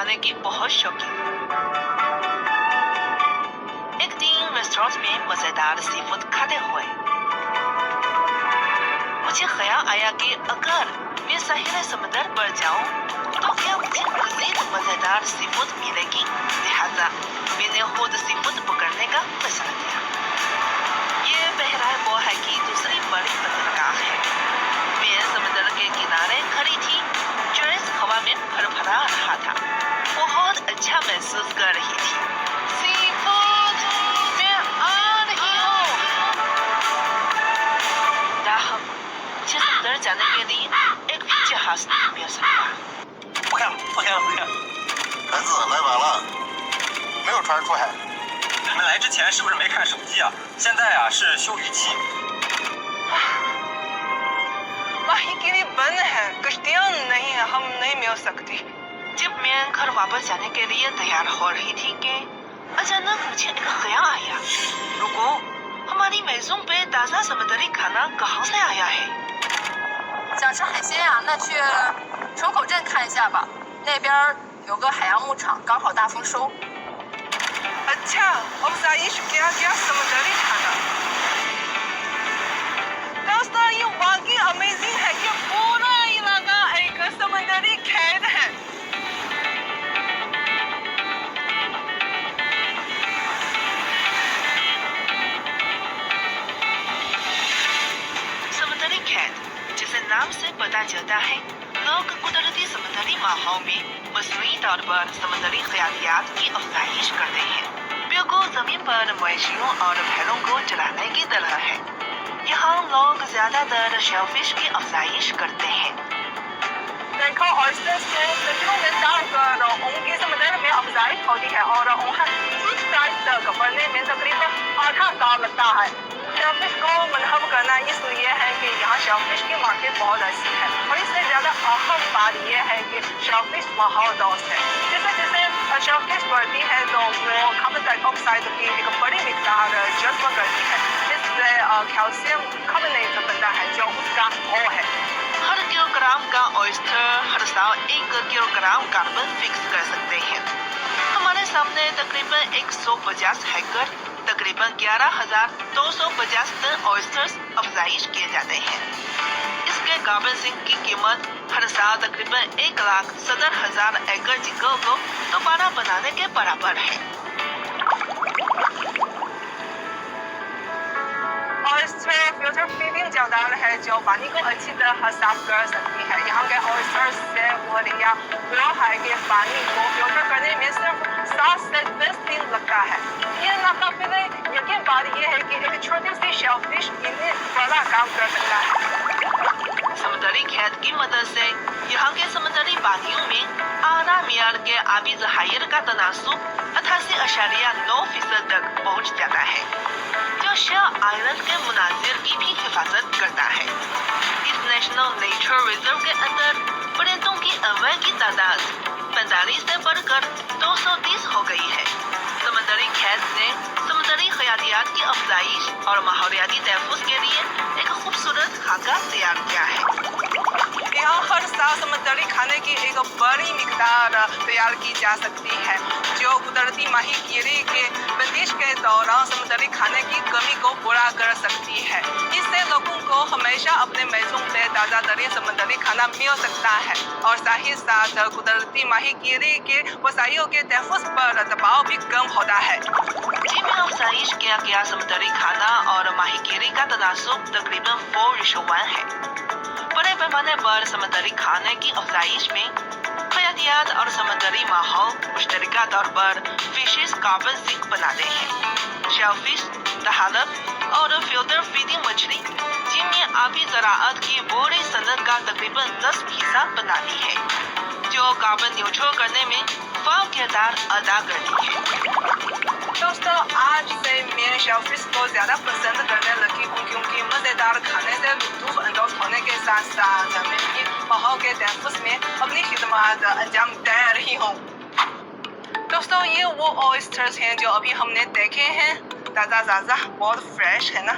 खाने की बहुत शौकीन। एक दिन रेस्टोरेंट में मजेदार सीफूड खाते हुए मुझे ख्याल आया कि अगर मैं साहिल समंदर पर जाऊं तो क्या मुझे मजीद मजेदार सीफूड मिलेगी। लिहाजा मैंने खुद सीफूड पकड़ने का फैसला किया। ये बहरहाल वो है कि दूसरी बड़ी बंदरगाह है। मैं समंदर के किनारे खड़ी थी जो इस हवा में फरफरा रहा था। बहुत अच्छा महसूस कर रही थी। सीफूड, मैं आ रही हूँ। ताहम मुझे समंदर जाने के लिए एक भी जहाज नहीं मिल सकता। 不看了，不看了，不看了。孩子来晚了，没有船出海。你们来之前是不是没看手机啊？现在啊是休渔期。 माहीगीरी बंद है, कश्तियाँ नहीं है, हम नहीं मिल सकती। जब मैं घर वापस जाने के लिए तैयार हो रही थी कि अचानक मुझे एक ख्याल आया। रुको, हमारी मेज़ों पे ताज़ा समुद्री खाना कहाँ से आया है? 想吃海鲜呀、那去城口镇看一下吧，那边有个海洋牧场，刚好大丰收。 अच्छा, अब साइश क्या क्या समुद्री खाना? दोस्तों, ये वाकई अमेजिंग है कि पूरा इलाका एक समुद्री खेत है। समुद्री खेत, जिसे नाम से पता चलता है, लोग कुदरती समुद्री माहौल में मसनूई तौर पर समुद्री ख्यालियात की अफजाइश करते हैं। बिल्कुल जमीन पर मवेशियों और भेड़ों को चराने की तरह है। यहाँ लोग ज्यादातर शेलफिश की अफजाइश करते हैं। देखो, ऑयस्टर्स को नदियों में डालकर उनकी समुद्र में अफजाइश होती है और उन्हें 30 साल तक बढ़ने में तकरीबन आधा साल लगता है। शेलफिश को मुनहब करना इसलिए है कि यहाँ शेलफिश की मार्केट बहुत अच्छी है और इससे ज्यादा अहम बात यह है कि शेलफिश माहौल दोस्त है। जैसे जैसे शेलफिश बढ़ती है तो वो कार्बन डाइऑक्साइड की एक बड़ी मिकदार जज्ब करती है, जिससे कैल्शियम कार्बोनेट बनता है जो उसका O है। हर किलोग्राम का ऑयस्टर हर साल 1 किलोग्राम कार्बन फिक्स कर सकते हैं। हमारे सामने तकरीबन 150 हेक्टर तकरीबन 11,250 टन ऑयस्टर्स अफजाइश किए जाते हैं। इसके कार्बन सिंक की कीमत हर साल तकरीबन 1,70,000 एकड़ जगह को दोबारा बनाने के बराबर है। ऑयस्टर फिल्टर फीडिंग जालदार है जो पानी को अच्छी तरह साफ कर सकती है। यहाँ के ऑयस्टर्स से वो है कि पानी को फिल्टर करने में सिर्फ 7 से 10 दिन लगता है। ये नाकाबिले यकीन बात यह है कि एक छोटी सी शेलफिश इन्हें बड़ा काम कर सकता है। समुद्री खेत की मदद से यहाँ के समुद्री पानियों में आधा मीटर के आबी जहायर का तनासुब 88.9% तक पहुँच जाता है, जो शेल आइलैंड के मुनाजिर की भी हिफाजत करता है। इस नेशनल नेचर रिजर्व के अंदर परिंदों की अनवाय की तादाद 45 से बढ़कर 230 हो गई है। समुद्री खेत ने समुद्री खयालियात की अफजाइश और माहौलियाती तहफ़्फ़ुज़ के लिए एक खूबसूरत खाका तैयार किया है। यहाँ हर साल समुद्री खाने की एक बड़ी मिकदार तैयार की जा सकती है, जो कुदरती माहीगीरी के बंदिश के दौरान समुद्री खाने की कमी को पूरा कर सकती है। इससे लोगों को हमेशा अपने मेज़ों पे ताज़ा तरीन समुद्री खाना मिल सकता है और साथ ही साथ कुदरती माहीगीरी के वसाइलों के तहफ़्फ़ुज़ पर दबाव भी कम होता है। जिनमें अफजाइश किया गया समुद्री खाना और माहीगीरी का तनासुब तकरीबन 4:1 है। बड़े पैमाने पर समुद्री खाने की अफजाइश में हयातियात और समुद्री माहौल मुश्तरका तौर पर फिशेस कार्बन सिंक बनाते हैं। शेलफिश, तहालब और फिल्टर फीडिंग मछली जिनमें आबी ज़राअत की बड़ी सनत का तकरीबन 10% बनाती है, जो कार्बन न्यूट्रल करने में फाल किरदार अदा करती है। दोस्तों, आज से मैं शेलफिश को ज़्यादा पसंद करने लगी हूँ क्योंकि मज़ेदार खाने से लुत्फ़ अंदोज़ होने के साथ साथ मैं भी माहौल के तहफ़्फ़ुज़ में अपनी खिदमत अंजाम दे रही हूँ। दोस्तों, ये वो ऑयस्टर्स हैं जो अभी हमने देखे हैं। ताज़ा बहुत फ्रेश है ना।